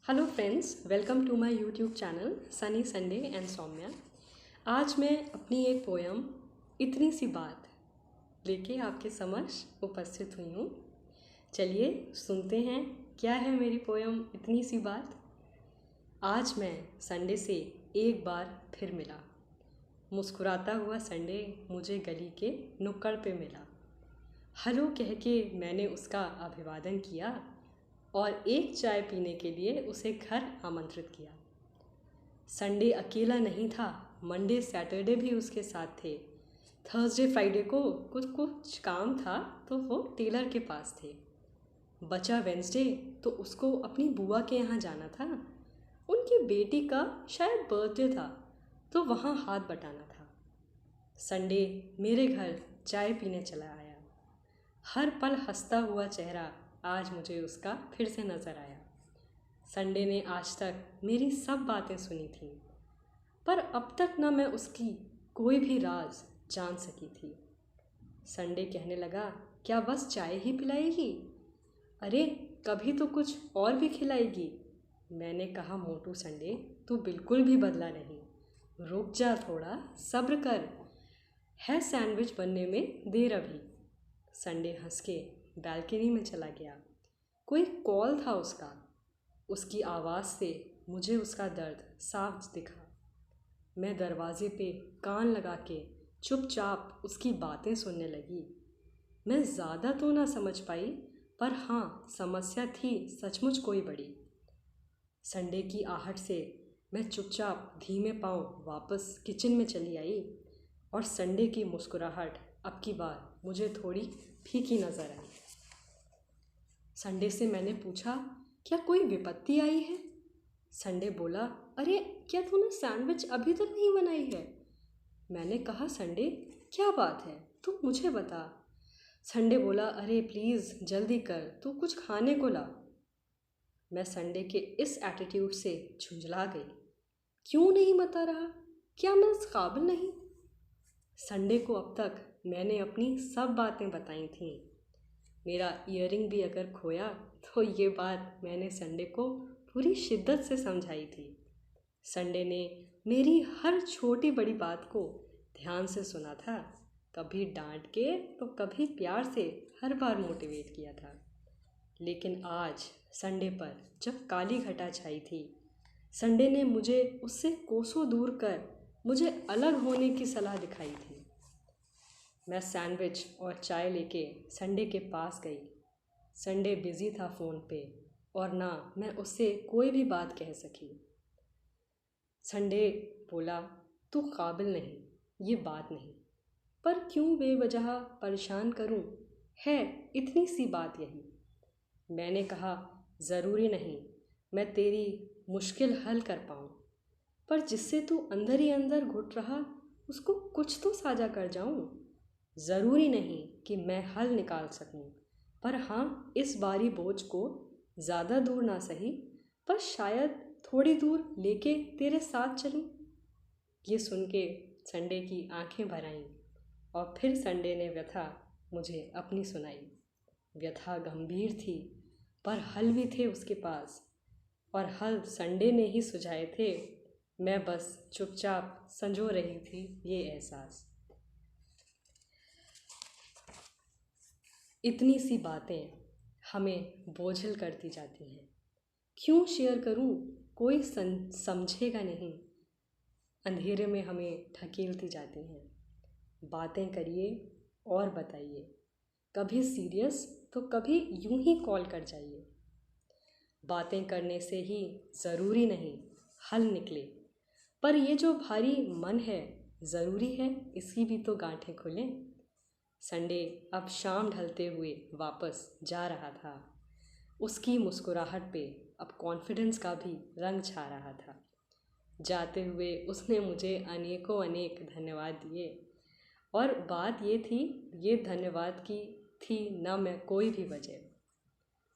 Hello friends, welcome to my YouTube channel Sunny Sunday and Saumya. आज मैं अपनी एक पोयम इतनी सी बात लेके आपके समक्ष उपस्थित हुई हूँ। चलिए सुनते हैं क्या है मेरी पोयम इतनी सी बात। आज मैं संडे से एक बार फिर मिला, मुस्कुराता हुआ संडे मुझे गली के नुक्कड़ पे मिला। हेलो कह के मैंने उसका अभिवादन किया और एक चाय पीने के लिए उसे घर आमंत्रित किया। संडे अकेला नहीं था, मंडे सैटरडे भी उसके साथ थे। थर्सडे फ्राइडे को कुछ कुछ काम था तो वो टेलर के पास थे। बचा वेंसडे तो उसको अपनी बुआ के यहाँ जाना था। उनकी बेटी का शायद बर्थडे था तो वहाँ हाथ बटाना था। संडे मेरे घर चाय पीने चला आया। हर पल हंसता हुआ चेहरा आज मुझे उसका फिर से नज़र आया। संडे ने आज तक मेरी सब बातें सुनी थीं, पर अब तक न मैं उसकी कोई भी राज जान सकी थी। संडे कहने लगा, क्या बस चाय ही पिलाएगी? अरे कभी तो कुछ और भी खिलाएगी। मैंने कहा, मोटू संडे तू बिल्कुल भी बदला नहीं, रुक जा थोड़ा सब्र कर, है सैंडविच बनने में देर अभी। संडे हंस के बालकनी में चला गया। कोई कॉल था उसका। उसकी आवाज़ से मुझे उसका दर्द साफ दिखा। मैं दरवाजे पे कान लगा के चुपचाप उसकी बातें सुनने लगी। मैं ज़्यादा तो ना समझ पाई, पर हाँ समस्या थी सचमुच कोई बड़ी। संडे की आहट से मैं चुपचाप धीमे पाँव वापस किचन में चली आई और संडे की मुस्कुराहट अब की बार मुझे थोड़ी फीकी नज़र आई। संडे से मैंने पूछा, क्या कोई विपत्ति आई है? संडे बोला, अरे क्या तूने सैंडविच अभी तक नहीं बनाई है? मैंने कहा, संडे क्या बात है, तू मुझे बता। संडे बोला, अरे प्लीज़ जल्दी कर, तू कुछ खाने को ला। मैं संडे के इस एटीट्यूड से झुंझला गई। क्यों नहीं बता रहा? क्या मैं इस काबिल नहीं? संडे को अब तक मैंने अपनी सब बातें बताई थीं। मेरा ईयरिंग भी अगर खोया तो ये बात मैंने संडे को पूरी शिद्दत से समझाई थी। संडे ने मेरी हर छोटी बड़ी बात को ध्यान से सुना था, कभी डांट के तो कभी प्यार से, हर बार मोटिवेट किया था। लेकिन आज संडे पर जब काली घटा छाई थी, संडे ने मुझे उससे कोसों दूर कर मुझे अलग होने की सलाह दिखाई थी। मैं सैंडविच और चाय लेके संडे के पास गई। संडे बिज़ी था फ़ोन पे और ना मैं उससे कोई भी बात कह सकी। संडे बोला, तू काबिल नहीं, ये बात नहीं, पर क्यों बेवजह परेशान करूं, है इतनी सी बात यही। मैंने कहा, ज़रूरी नहीं मैं तेरी मुश्किल हल कर पाऊं, पर जिससे तू अंदर ही अंदर घुट रहा उसको कुछ तो साझा कर जाऊं। ज़रूरी नहीं कि मैं हल निकाल सकूं, पर हाँ इस बारी बोझ को ज़्यादा दूर ना सही, पर शायद थोड़ी दूर लेके तेरे साथ चलूं। ये सुन के संडे की आंखें भर आईं और फिर संडे ने व्यथा मुझे अपनी सुनाई। व्यथा गंभीर थी, पर हल भी थे उसके पास, और हल संडे ने ही सुझाए थे। मैं बस चुपचाप संजो रही थी ये एहसास। इतनी सी बातें हमें बोझिल करती जाती हैं। क्यों शेयर करूं, कोई समझेगा नहीं, अंधेरे में हमें ढकेलती जाती हैं। बातें करिए और बताइए, कभी सीरियस तो कभी यूं ही कॉल कर जाइए। बातें करने से ही ज़रूरी नहीं हल निकले, पर ये जो भारी मन है ज़रूरी है इसकी भी तो गांठें खुलें। संडे अब शाम ढलते हुए वापस जा रहा था। उसकी मुस्कुराहट पे अब कॉन्फिडेंस का भी रंग छा रहा था। जाते हुए उसने मुझे अनेकों अनेक धन्यवाद दिए, और बात ये थी, ये धन्यवाद की थी न मैं कोई भी वजह।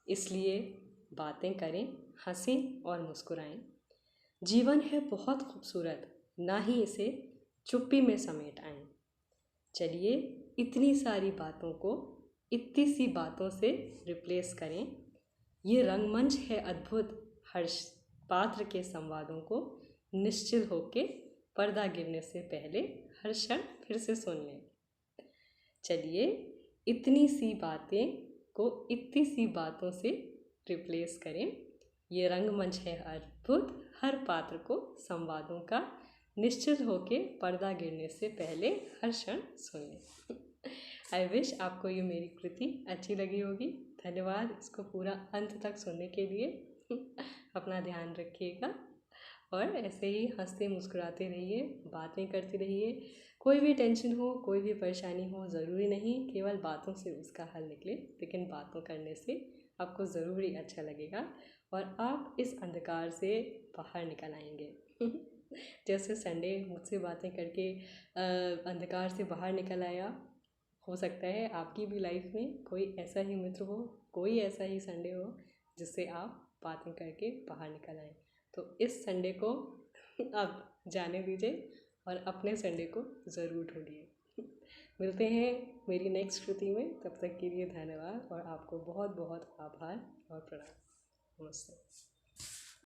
इसलिए बातें करें, हंसें और मुस्कुराएं। जीवन है बहुत खूबसूरत, ना ही इसे चुप्पी में समेट आएं। चलिए इतनी सारी बातों को इतनी सी बातों से रिप्लेस करें। ये रंगमंच है अद्भुत, हर्ष पात्र के संवादों को निश्चल होके पर्दा गिरने से पहले हर क्षण फिर से सुन लें। चलिए इतनी सी बातें को इतनी सी बातों से रिप्लेस करें। ये रंगमंच है अद्भुत, हर पात्र को संवादों का निश्चल होके पर्दा गिरने से पहले हर क्षण सुन लें। आई विश आपको ये मेरी कृति अच्छी लगी होगी। धन्यवाद इसको पूरा अंत तक सुनने के लिए। अपना ध्यान रखिएगा और ऐसे ही हंसते मुस्कुराते रहिए, बातें करते रहिए। कोई भी टेंशन हो, कोई भी परेशानी हो, ज़रूरी नहीं केवल बातों से उसका हल निकले, लेकिन बातों करने से आपको ज़रूर ही अच्छा लगेगा और आप इस अंधकार से बाहर निकल आएंगे। जैसे संडे मुझसे बातें करके अंधकार से बाहर निकल आया, हो सकता है आपकी भी लाइफ में कोई ऐसा ही मित्र हो, कोई ऐसा ही संडे हो जिससे आप बातें करके बाहर निकल आए। तो इस संडे को अब जाने दीजिए और अपने संडे को ज़रूर ढूंढिए। मिलते हैं मेरी नेक्स्ट कृति में, तब तक के लिए धन्यवाद और आपको बहुत बहुत आभार और प्रणाम। नमस्ते।